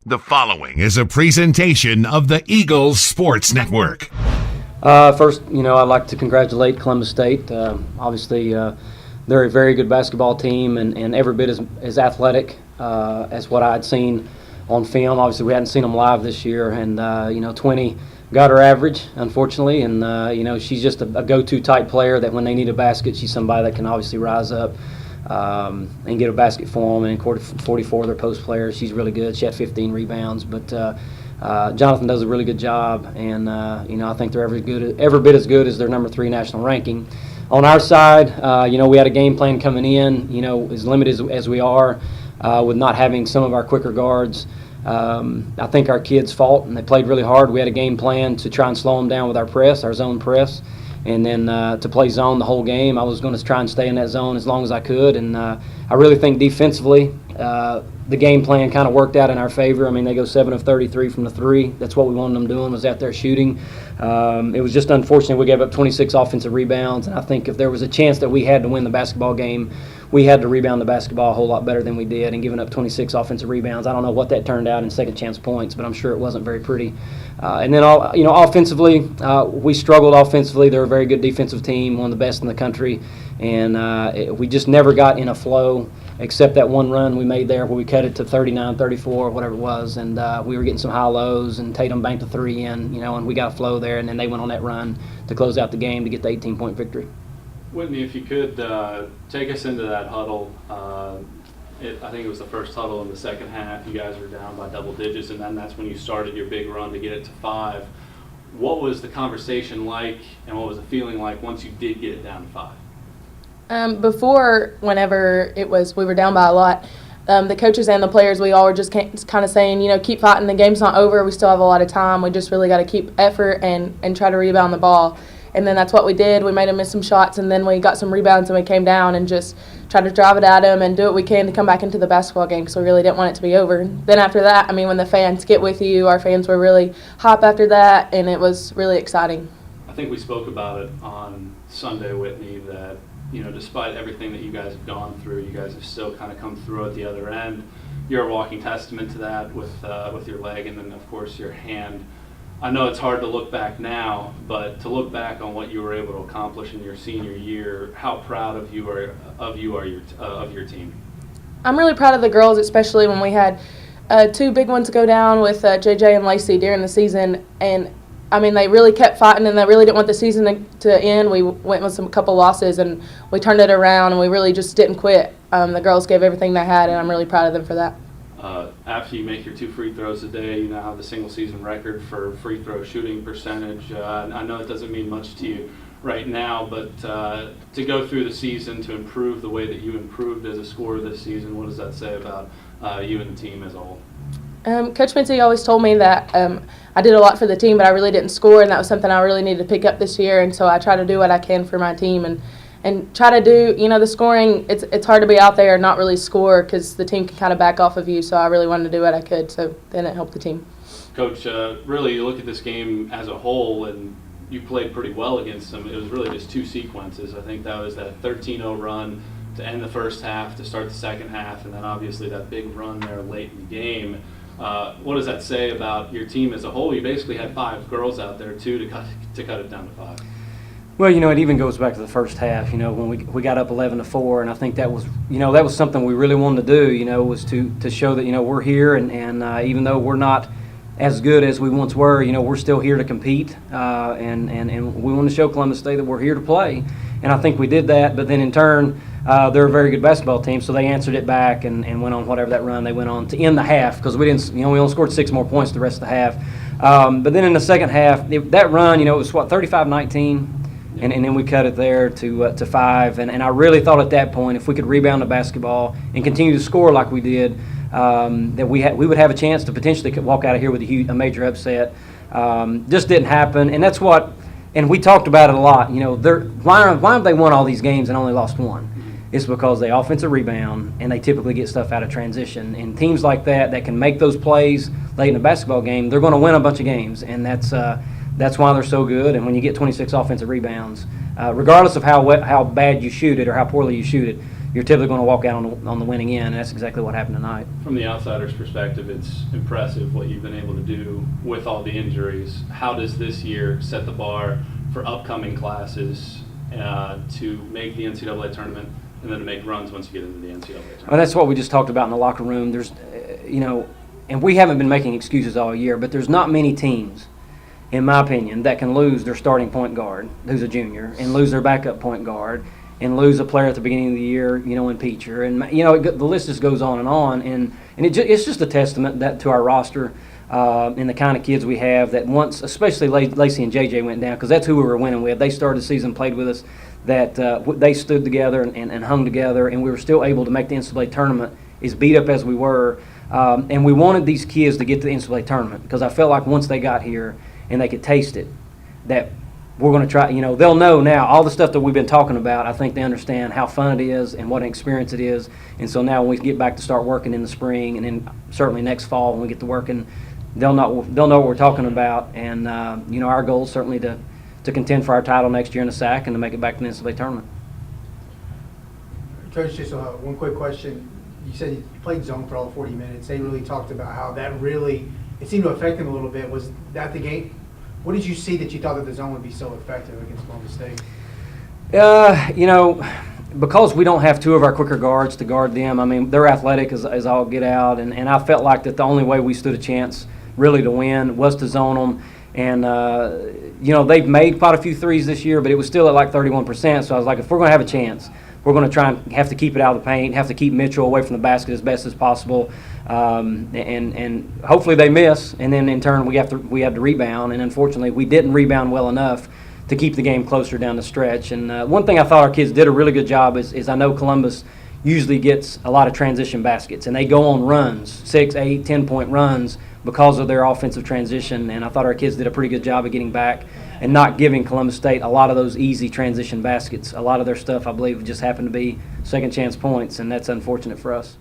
The following is a presentation of the Eagles Sports Network. First, I'd like to congratulate Columbus State. Obviously, they're a very good basketball team and every bit as athletic as what I'd seen on film. Obviously, we hadn't seen them live this year, and, Tourney got her average, unfortunately, and, she's just a go-to type player that when they need a basket, she's somebody that can obviously rise up and get a basket for them. And in quarter 44, their post players, she's really good. She had 15 rebounds, but Jonathan does a really good job, and I think they're every bit as good as their number 3 national ranking. On our side, we had a game plan coming in. As limited as we are, with not having some of our quicker guards. I think our kids fought and they played really hard. We had a game plan to try and slow them down with our press, our zone press. And then to play zone the whole game. I was going to try and stay in that zone as long as I could. And I really think defensively the game plan kind of worked out in our favor. I mean, they go 7 of 33 from the 3. That's what we wanted them doing, was out there shooting. It was just unfortunate we gave up 26 offensive rebounds. And I think if there was a chance that we had to win the basketball game, we had to rebound the basketball a whole lot better than we did, and giving up 26 offensive rebounds. I don't know what that turned out in second chance points, but I'm sure it wasn't very pretty. And then, offensively, we struggled offensively. They're a very good defensive team, one of the best in the country, and we just never got in a flow except that one run we made there where we cut it to 39, 34, whatever it was, and we were getting some high lows, and Tatum banked a 3 in, and we got a flow there, and then they went on that run to close out the game to get the 18-point victory. Whitney, if you could take us into that huddle. I think it was the first huddle in the second half. You guys were down by double digits, and then that's when you started your big run to get it to 5. What was the conversation like, and what was the feeling like once you did get it down to 5? Before, whenever we were down by a lot, the coaches and the players, we all were just kind of saying, keep fighting. The game's not over. We still have a lot of time. We just really got to keep effort and try to rebound the ball. And then that's what we did. We made them miss some shots, and then we got some rebounds, and we came down and just tried to drive it at them and do what we can to come back into the basketball game, because we really didn't want it to be over. Then after that, when the fans get with you, our fans were really hype after that, and it was really exciting. I think we spoke about it on Sunday, Whitney, that, despite everything that you guys have gone through, you guys have still kind of come through at the other end. You're a walking testament to that with your leg and then, of course, your hand. I know it's hard to look back now, but to look back on what you were able to accomplish in your senior year, how proud of you are your team? I'm really proud of the girls, especially when we had 2 big ones go down with JJ and Lacey during the season. And they really kept fighting, and they really didn't want the season to end. We went with a couple losses, and we turned it around, and we really just didn't quit. The girls gave everything they had, and I'm really proud of them for that. After you make your 2 free throws a day, you now have the single-season record for free throw shooting percentage. I know it doesn't mean much to you right now, but to go through the season, to improve the way that you improved as a scorer this season, what does that say about you and the team as a whole? Coach Mincey always told me that I did a lot for the team, but I really didn't score, and that was something I really needed to pick up this year. And so I try to do what I can for my team and try to do, the scoring. It's hard to be out there and not really score because the team can kind of back off of you. So I really wanted to do what I could, so then it helped the team. Coach, really, you look at this game as a whole, and you played pretty well against them. It was really just 2 sequences. I think that was that 13-0 run to end the first half, to start the second half, and then obviously that big run there late in the game. What does that say about your team as a whole? You basically had 5 girls out there, too, to cut it down to 5. Well, it even goes back to the first half, when we got up 11-4, and I think that was, that was something we really wanted to do, was to show that, we're here, and even though we're not as good as we once were, we're still here to compete, and we want to show Columbus State that we're here to play. And I think we did that, but then in turn, they're a very good basketball team, so they answered it back and went on whatever that run they went on to end the half, because we didn't, we only scored 6 more points the rest of the half. But then in the second half, that run, it was 35-19. And then we cut it there to 5. And I really thought at that point, if we could rebound the basketball and continue to score like we did, that we would have a chance to potentially walk out of here with a major upset. Just didn't happen. And that's what – and we talked about it a lot. Why have they won all these games and only lost 1? It's because they offensive rebound, and they typically get stuff out of transition. And teams like that can make those plays late in the basketball game, they're going to win a bunch of games. And that's why they're so good. And when you get 26 offensive rebounds, regardless of how bad you shoot it or how poorly you shoot it, you're typically going to walk out on the winning end, and that's exactly what happened tonight. From the outsider's perspective, it's impressive what you've been able to do with all the injuries. How does this year set the bar for upcoming classes to make the NCAA tournament and then to make runs once you get into the NCAA tournament? Well, that's what we just talked about in the locker room. There's, and we haven't been making excuses all year, but there's not many teams, in my opinion, that can lose their starting point guard, who's a junior, and lose their backup point guard, and lose a player at the beginning of the year, in Peacher. And, the list just goes on, and it's just a testament to our roster and the kind of kids we have that once, especially Lacey and JJ went down, because that's who we were winning with. They started the season, played with us, that they stood together and hung together, and we were still able to make the NCAA tournament, as beat up as we were. And we wanted these kids to get to the NCAA tournament because I felt like once they got here and they could taste it, that we're going to try, they'll know now all the stuff that we've been talking about. I think they understand how fun it is and what an experience it is. And so now when we get back to start working in the spring and then certainly next fall when we get to working, they'll know what we're talking about. And, our goal is certainly to contend for our title next year in the SAC and to make it back to the NCAA tournament. Coach, just one quick question. You said you played zone for all 40 minutes. They really talked about how that really, it seemed to affect them a little bit. Was that the game? What did you see that you thought that the zone would be so effective against Columbus State? Because we don't have two of our quicker guards to guard them, I mean, they're athletic as all get out, and I felt like that the only way we stood a chance really to win was to zone them. And, they've made quite a few threes this year, but it was still at like 31%. So I was like, if we're going to have a chance, we're going to try and have to keep it out of the paint, have to keep Mitchell away from the basket as best as possible, and hopefully they miss. And then in turn we have to rebound. And unfortunately, we didn't rebound well enough to keep the game closer down the stretch. And one thing I thought our kids did a really good job is I know Columbus usually gets a lot of transition baskets, and they go on runs, 6, 8, 10-point runs because of their offensive transition. And I thought our kids did a pretty good job of getting back and not giving Columbus State a lot of those easy transition baskets. A lot of their stuff, I believe, just happened to be second chance points, and that's unfortunate for us.